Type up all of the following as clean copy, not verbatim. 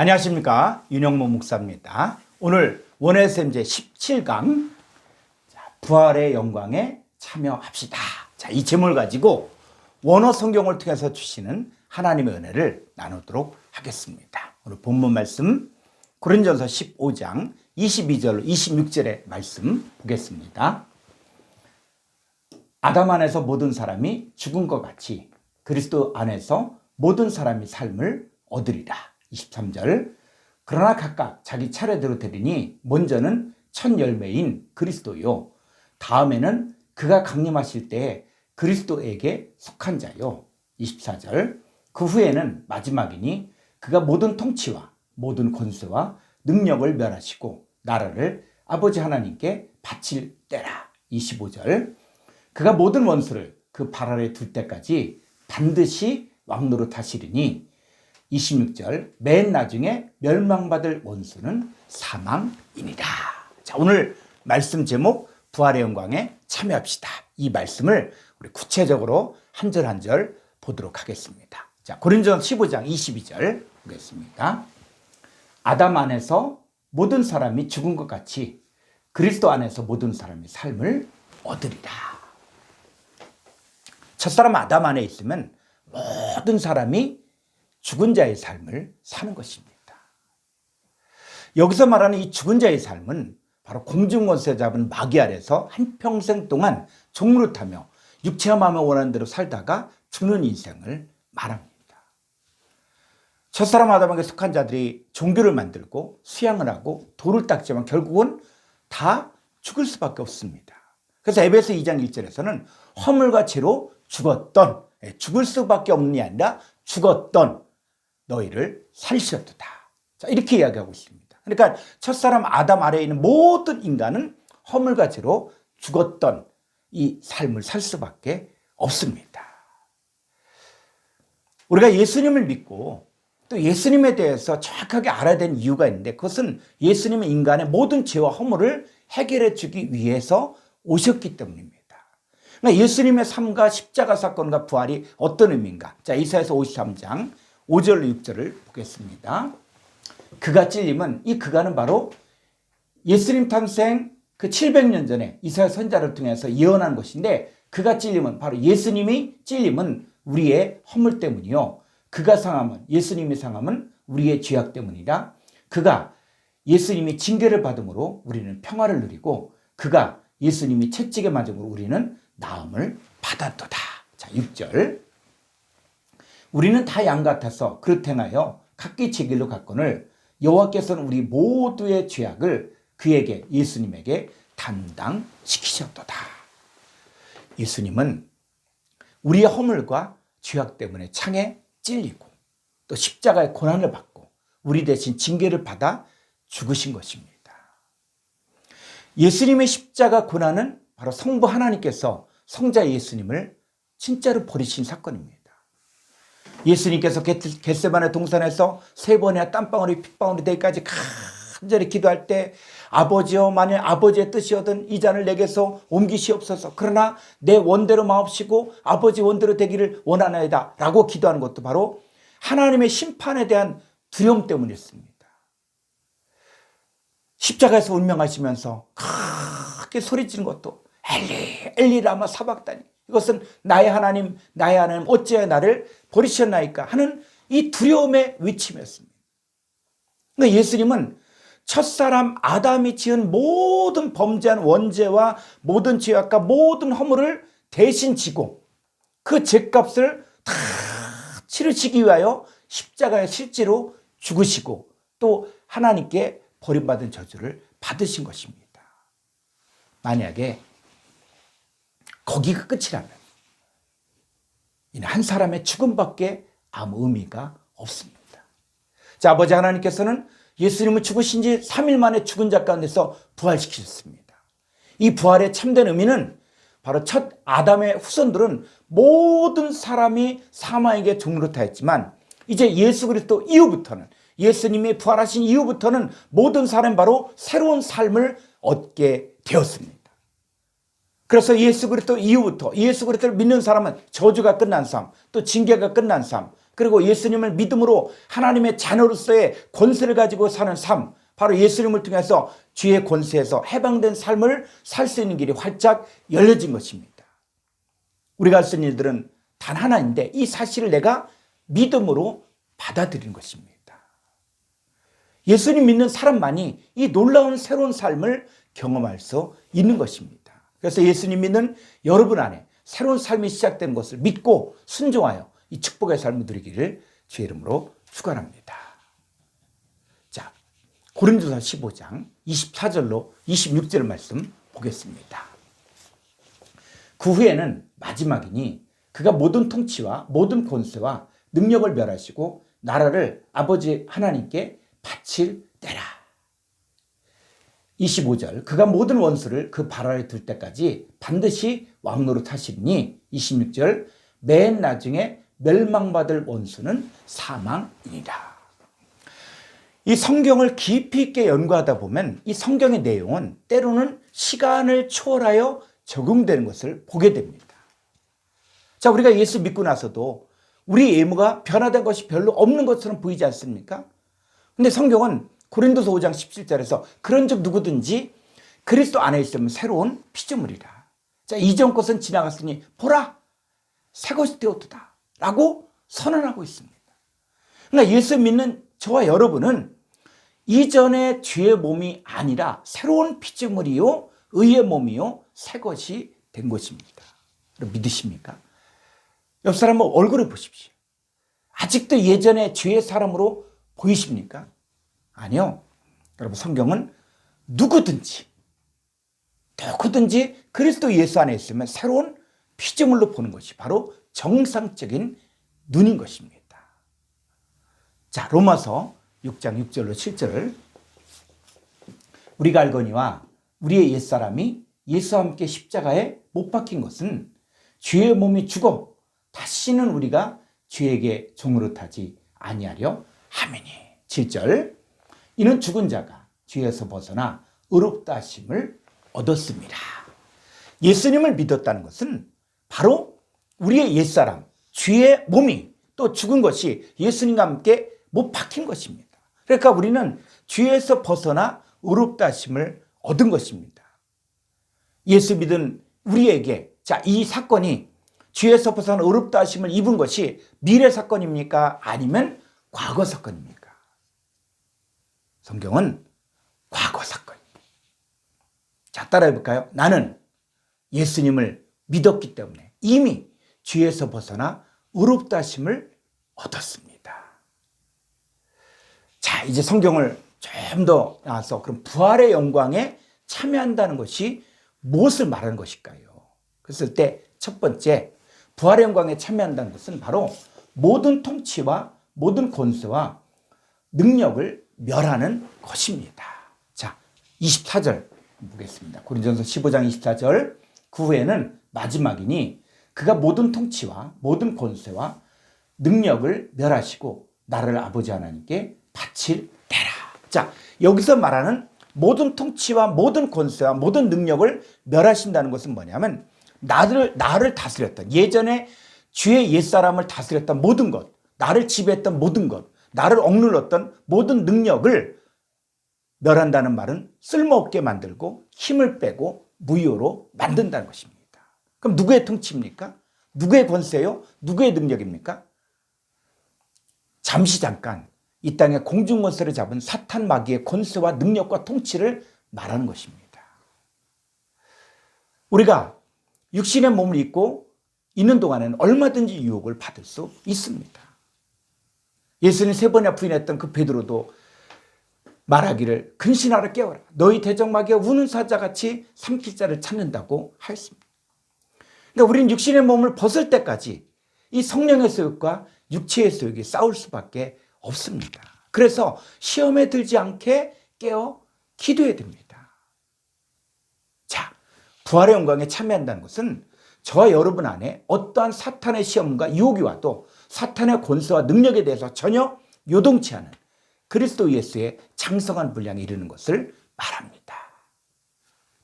안녕하십니까, 윤영모 목사입니다. 오늘 원해샘제 17강 부활의 영광에 참여합시다. 이 제목을 가지고 원어 성경을 통해서 주시는 하나님의 은혜를 나누도록 하겠습니다. 오늘 본문 말씀 고린도전서 15장 22절 26절의 말씀 보겠습니다. 아담 안에서 모든 사람이 죽은 것 같이 그리스도 안에서 모든 사람이 삶을 얻으리라. 23절 그러나 각각 자기 차례대로 되리니 먼저는 첫 열매인 그리스도요, 다음에는 그가 강림하실 때에 그리스도에게 속한 자요. 24절 그 후에는 마지막이니 그가 모든 통치와 모든 권세와 능력을 멸하시고 나라를 아버지 하나님께 바칠 때라. 25절 그가 모든 원수를 그 발 아래 둘 때까지 반드시 왕노릇하시리니 26절 맨 나중에 멸망받을 원수는 사망이니라. 오늘 말씀 제목 부활의 영광에 참여합시다. 이 말씀을 우리 구체적으로 한 절 한 절 보도록 하겠습니다. 고린도전서 15장 22절 보겠습니다. 아담 안에서 모든 사람이 죽은 것 같이 그리스도 안에서 모든 사람이 삶을 얻으리라. 첫사람 아담 안에 있으면 모든 사람이 죽은 자의 삶을 사는 것입니다. 여기서 말하는 이 죽은 자의 삶은 바로 공중권세 잡은 마귀 아래서 한평생 동안 종노릇하며 육체와 마음을 원하는 대로 살다가 죽는 인생을 말합니다. 첫사람 아담에게 속한 자들이 종교를 만들고 수양을 하고 돌을 닦지만 결국은 다 죽을 수밖에 없습니다. 그래서 에베소 2장 1절에서는 허물과 죄로 죽었던, 죽을 수밖에 없는 게 아니라 죽었던 너희를 살리셨도다. 이렇게 이야기하고 있습니다. 그러니까 첫사람 아담 아래에 있는 모든 인간은 허물과 죄로 죽었던 이 삶을 살 수밖에 없습니다. 우리가 예수님을 믿고 또 예수님에 대해서 정확하게 알아야 되는 이유가 있는데, 그것은 예수님은 인간의 모든 죄와 허물을 해결해 주기 위해서 오셨기 때문입니다. 그러니까 예수님의 삶과 십자가 사건과 부활이 어떤 의미인가? 이사야서 53장 5절 6절을 보겠습니다. 그가 찔림은, 이 그가는 바로 예수님 탄생 그 700년 전에 이사야 선지자를 통해서 예언한 것인데, 그가 찔림은 바로 예수님이 찔림은 우리의 허물 때문이요, 그가 상함은, 예수님이 상함은 우리의 죄악 때문이라. 그가 예수님이 징계를 받음으로 우리는 평화를 누리고 그가 예수님이 채찍에 맞음으로 우리는 나음을 받았도다. 6절 우리는 다 양 같아서 그릇 행하여 각기 제 길로 갔거늘 여호와께서는 우리 모두의 죄악을 그에게, 예수님에게 담당시키셨도다. 예수님은 우리의 허물과 죄악 때문에 창에 찔리고 또 십자가의 고난을 받고 우리 대신 징계를 받아 죽으신 것입니다. 예수님의 십자가 고난은 바로 성부 하나님께서 성자 예수님을 진짜로 버리신 사건입니다. 예수님께서 겟세마네 동산에서 3번이나 땀방울이 핏방울이 되기까지 간절히 기도할 때, 아버지여, 만일 아버지의 뜻이거든 이 잔을 내게서 옮기시옵소서. 그러나 내 원대로 마옵시고 아버지 원대로 되기를 원하나이다 라고 기도하는 것도 바로 하나님의 심판에 대한 두려움 때문이었습니다. 십자가에서 운명하시면서 크게 소리치는 것도 엘리 엘리 라마 사박다니, 이것은 나의 하나님 어찌하여 나를 버리셨나이까 하는 이 두려움의 외침이었습니다. 그러니까 예수님은 첫사람 아담이 지은 모든 범죄한 원죄와 모든 죄악과 모든 허물을 대신 지고 그 죄값을 다 치르시기 위하여 십자가에 실제로 죽으시고 또 하나님께 버림받은 저주를 받으신 것입니다. 만약에 거기가 끝이라면 한 사람의 죽음밖에 아무 의미가 없습니다. 아버지 하나님께서는 예수님을 죽으신 지 3일 만에 죽은 자 가운데서 부활시키셨습니다. 이 부활의 참된 의미는 바로 첫 아담의 후손들은 모든 사람이 사망에게 종노릇하였지만 이제 예수 그리스도 이후부터는, 예수님이 부활하신 이후부터는 모든 사람이 바로 새로운 삶을 얻게 되었습니다. 그래서 예수 그리스도 이후부터 예수 그리스도를 믿는 사람은 저주가 끝난 삶, 또 징계가 끝난 삶, 그리고 예수님을 믿음으로 하나님의 자녀로서의 권세를 가지고 사는 삶, 바로 예수님을 통해서 죄의 권세에서 해방된 삶을 살 수 있는 길이 활짝 열려진 것입니다. 우리가 할 수 있는 일들은 단 하나인데 이 사실을 내가 믿음으로 받아들이는 것입니다. 예수님 믿는 사람만이 이 놀라운 새로운 삶을 경험할 수 있는 것입니다. 그래서 예수님 믿는 여러분 안에 새로운 삶이 시작되는 것을 믿고 순종하여 이 축복의 삶을 누리기를 주의 이름으로 축원합니다. 자, 고린도서 15장 24절로 26절 말씀 보겠습니다. 그 후에는 마지막이니 그가 모든 통치와 모든 권세와 능력을 멸하시고 나라를 아버지 하나님께 바칠 때라. 25절 그가 모든 원수를 그 발 아래 둘 때까지 반드시 왕노릇 하시니 26절 맨 나중에 멸망받을 원수는 사망이니라. 이 성경을 깊이 있게 연구하다 보면 이 성경의 내용은 때로는 시간을 초월하여 적용되는 것을 보게 됩니다. 자, 우리가 예수 믿고 나서도 우리 예무가 변화된 것이 별로 없는 것처럼 보이지 않습니까? 근데 성경은 고린도서 5장 17절에서 그런즉 누구든지 그리스도 안에 있으면 새로운 피조물이라. 자, 이전 것은 지나갔으니 보라 새 것이 되었도다 라고 선언하고 있습니다. 그러니까 예수 믿는 저와 여러분은 이전의 죄의 몸이 아니라 새로운 피조물이요 의의 몸이요 새 것이 된 것입니다. 믿으십니까? 옆 사람 얼굴을 보십시오. 아직도 예전의 죄의 사람으로 보이십니까? 아니요. 여러분 성경은 누구든지 그리스도 예수 안에 있으면 새로운 피조물로 보는 것이 바로 정상적인 눈인 것입니다. 자, 로마서 6장 6절로 7절을 우리가 알거니와 우리의 옛사람이 예수와 함께 십자가에 못 박힌 것은 죄의 몸이 죽어 다시는 우리가 죄에게 종노릇하지 아니하려 함이니. 7절 이는 죽은 자가 죄에서 벗어나 의롭다 하심을 얻었습니다. 예수님을 믿었다는 것은 바로 우리의 옛사람 죄의 몸이 또 죽은 것이 예수님과 함께 못 박힌 것입니다. 그러니까 우리는 죄에서 벗어나 의롭다 하심을 얻은 것입니다. 예수 믿은 우리에게 자, 이 사건이 죄에서 벗어나 의롭다 하심을 입은 것이 미래 사건입니까? 아니면 과거 사건입니까? 성경은 과거 사건입니다. 자, 따라해 볼까요? 나는 예수님을 믿었기 때문에 이미 죄에서 벗어나 의롭다 하심을 얻었습니다. 자, 이제 성경을 좀 더 나와서 그럼 부활의 영광에 참여한다는 것이 무엇을 말하는 것일까요? 그랬을 때 첫 번째 부활의 영광에 참여한다는 것은 바로 모든 통치와 모든 권세와 능력을 멸하는 것입니다. 자, 24절 보겠습니다. 고린도전서 15장 24절 그 후에는 마지막이니 그가 모든 통치와 모든 권세와 능력을 멸하시고 나를 아버지 하나님께 바칠 때라. 자, 여기서 말하는 모든 통치와 모든 권세와 모든 능력을 멸하신다는 것은 뭐냐면 나를 다스렸던 예전에 주의 옛사람을 다스렸던 모든 것, 나를 지배했던 모든 것, 나를 억눌렀던 모든 능력을 멸한다는 말은 쓸모없게 만들고 힘을 빼고 무효로 만든다는 것입니다. 그럼 누구의 통치입니까? 누구의 권세요? 누구의 능력입니까? 잠깐 이 땅의 공중권세를 잡은 사탄 마귀의 권세와 능력과 통치를 말하는 것입니다. 우리가 육신의 몸을 입고 있는 동안에는 얼마든지 유혹을 받을 수 있습니다. 예수님 3번이나 부인했던 그 베드로도 말하기를 근신하라 깨어라 너희 대적마귀가 우는 사자같이 삼킬 자를 찾는다고 하였습니다. 그러니까 우리는 육신의 몸을 벗을 때까지 이 성령의 소욕과 육체의 소욕이 싸울 수밖에 없습니다. 그래서 시험에 들지 않게 깨어 기도해야 됩니다. 자, 부활의 영광에 참여한다는 것은 저와 여러분 안에 어떠한 사탄의 시험과 유혹이 와도 사탄의 권세와 능력에 대해서 전혀 요동치 않은 그리스도 예수의 장성한 분량에 이르는 것을 말합니다.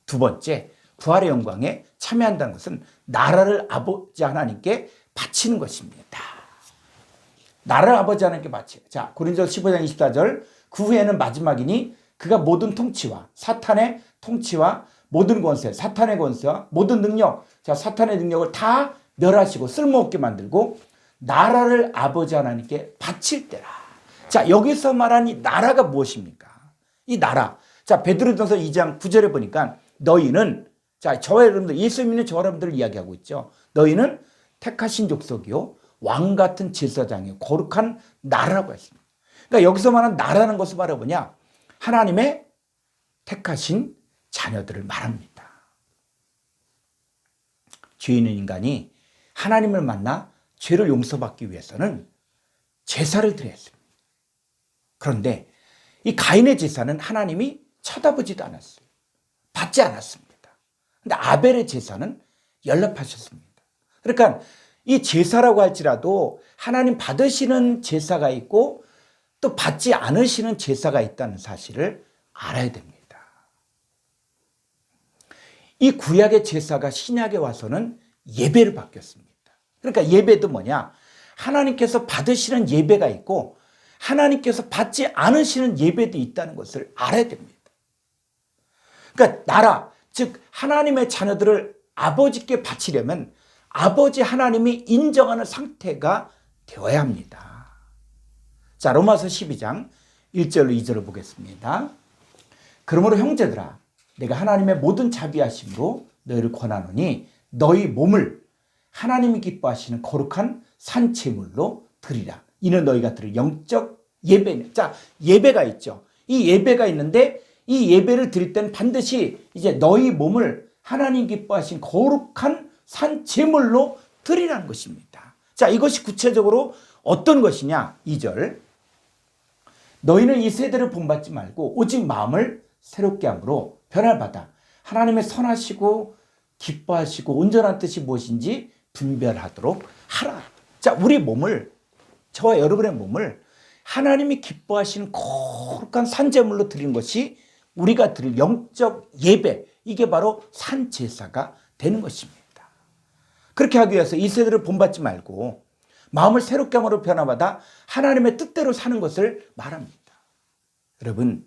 두 번째, 부활의 영광에 참여한다는 것은 나라를 아버지 하나님께 바치는 것입니다. 나를 아버지 하나님께 바치. 자, 고린도서 15장 24절. 그 후에는 마지막이니 그가 모든 통치와 사탄의 통치와 모든 권세, 사탄의 권세와 모든 능력, 자, 사탄의 능력을 다 멸하시고 쓸모없게 만들고 나라를 아버지 하나님께 바칠 때라. 자, 여기서 말한 이 나라가 무엇입니까? 이 나라. 자, 베드로전서 2장 9절에 보니까 너희는, 자, 저와 여러분들, 예수 믿는 저와 여러분들을 이야기하고 있죠. 너희는 택하신 족속이요 왕 같은 제사장이요 거룩한 나라라고 했습니다. 그러니까 여기서 말하는 나라는 것을 말해보냐, 하나님의 택하신 자녀들을 말합니다. 죄 있는 인간이 하나님을 만나 죄를 용서받기 위해서는 제사를 드려야 했습니다. 그런데 이 가인의 제사는 하나님이 쳐다보지도 않았어요. 받지 않았습니다. 근데 아벨의 제사는 연락하셨습니다. 그러니까 이 제사라고 할지라도 하나님 받으시는 제사가 있고 또 받지 않으시는 제사가 있다는 사실을 알아야 됩니다. 이 구약의 제사가 신약에 와서는 예배를 바뀌었습니다. 그러니까 예배도 뭐냐? 하나님께서 받으시는 예배가 있고 하나님께서 받지 않으시는 예배도 있다는 것을 알아야 됩니다. 그러니까 나라, 즉 하나님의 자녀들을 아버지께 바치려면 아버지 하나님이 인정하는 상태가 되어야 합니다. 자, 로마서 12장 1절로 2절을 보겠습니다. 그러므로 형제들아, 내가 하나님의 모든 자비하심으로 너희를 권하노니 너희 몸을 하나님이 기뻐하시는 거룩한 산제물로 드리라. 이는 너희가 드릴 영적 예배네. 자, 예배가 있죠. 이 예배가 있는데 이 예배를 드릴 때는 반드시 이제 너희 몸을 하나님 기뻐하신 거룩한 산제물로 드리라는 것입니다. 자, 이것이 구체적으로 어떤 것이냐? 2절. 너희는 이 세대를 본받지 말고 오직 마음을 새롭게 함으로 변화를 받아 하나님의 선하시고 기뻐하시고 온전한 뜻이 무엇인지 분별하도록 하라. 자, 우리 몸을, 저와 여러분의 몸을 하나님이 기뻐하시는 거룩한 산제물로 드리는 것이 우리가 드릴 영적 예배, 이게 바로 산제사가 되는 것입니다. 그렇게 하기 위해서 이 세대를 본받지 말고 마음을 새롭게 함으로 변화받아 하나님의 뜻대로 사는 것을 말합니다. 여러분,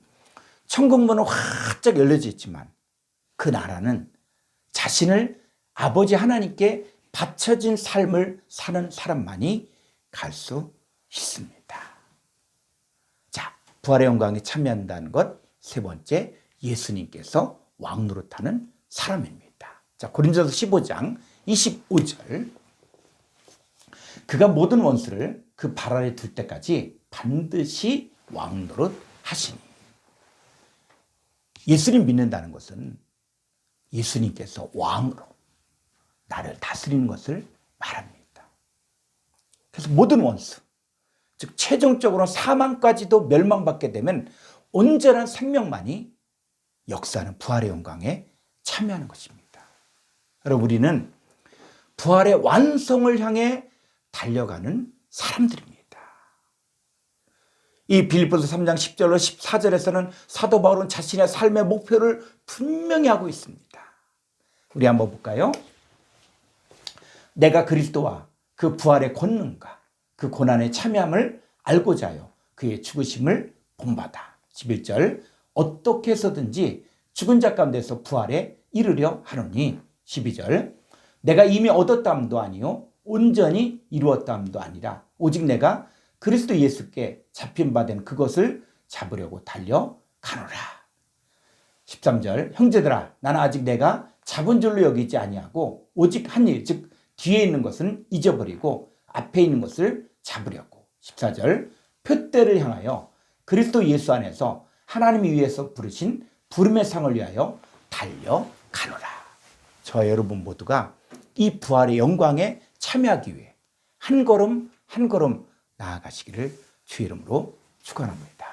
천국문은 활짝 열려져 있지만 그 나라는 자신을 아버지 하나님께 바쳐진 삶을 사는 사람만이 갈 수 있습니다. 자, 부활의 영광에 참여한다는 것, 세 번째, 예수님께서 왕노릇하는 사람입니다. 자, 고린도서 15장 25절. 그가 모든 원수를 그 발 아래 둘 때까지 반드시 왕노릇 하시니. 예수님 믿는다는 것은 예수님께서 왕으로 나를 다스리는 것을 말합니다. 그래서 모든 원수, 즉 최종적으로 사망까지도 멸망받게 되면 온전한 생명만이 역사하는 부활의 영광에 참여하는 것입니다. 여러분, 우리는 부활의 완성을 향해 달려가는 사람들입니다. 이 빌립보서 3장 10절로 14절에서는 사도 바울은 자신의 삶의 목표를 분명히 하고 있습니다. 우리 한번 볼까요? 내가 그리스도와 그 부활의 권능과 그 고난에 참여함을 알고자 하여 그의 죽으심을 본받아. 11절. 어떻게 해서든지 죽은 자 가운데서 부활에 이르려 하노니. 12절. 내가 이미 얻었다함도 아니요 온전히 이루었다함도 아니라 오직 내가 그리스도 예수께 잡힌 바 된 그것을 잡으려고 달려가노라. 13절. 형제들아, 나는 아직 내가 잡은 줄로 여기지 아니하고 오직 한 일, 즉 뒤에 있는 것은 잊어버리고 앞에 있는 것을 잡으려고. 14절. 표대를 향하여 그리스도 예수 안에서 하나님이 위해서 부르신 부름의 상을 위하여 달려가노라. 저와 여러분 모두가 이 부활의 영광에 참여하기 위해 한 걸음 한 걸음 나아가시기를 주의 이름으로 축원합니다.